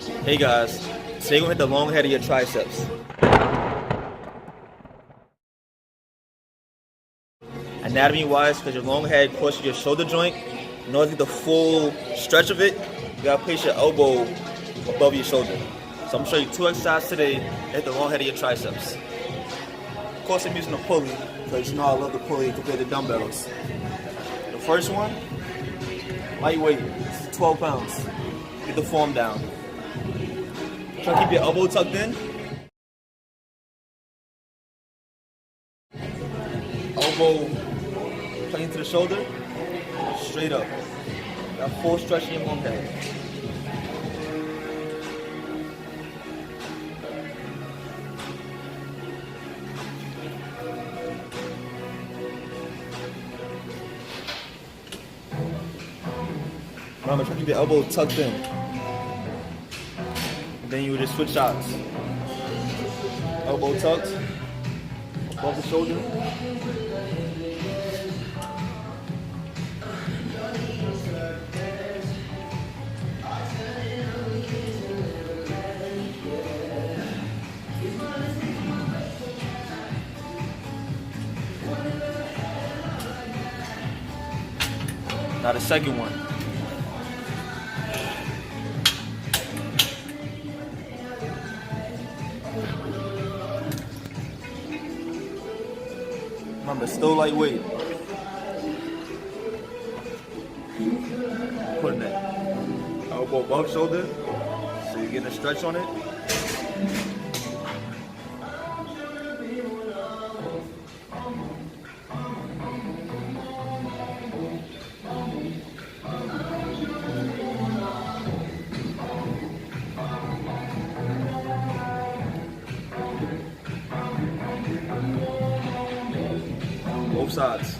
Hey guys, today we're gonna hit the long head of your triceps. Anatomy wise, because your long head crosses your shoulder joint, in order to get the full stretch of it, you gotta place your elbow above your shoulder. So I'm gonna show you 2 exercises today to hit the long head of your triceps. Of course, I'm using a pulley, because you know I love the pulley compared to dumbbells. The first one, lightweight, 12 pounds. Get the form down. Try to keep your elbow tucked in. Elbow pointing to the shoulder, straight up. Got full stretch in your long head. Remember, try to keep your elbow tucked in. And then you would just switch shots. Elbow tucked, above the shoulder. Now the second one. Remember, still lightweight. Putting it elbow above shoulder, so you're getting a stretch on it. Both sides.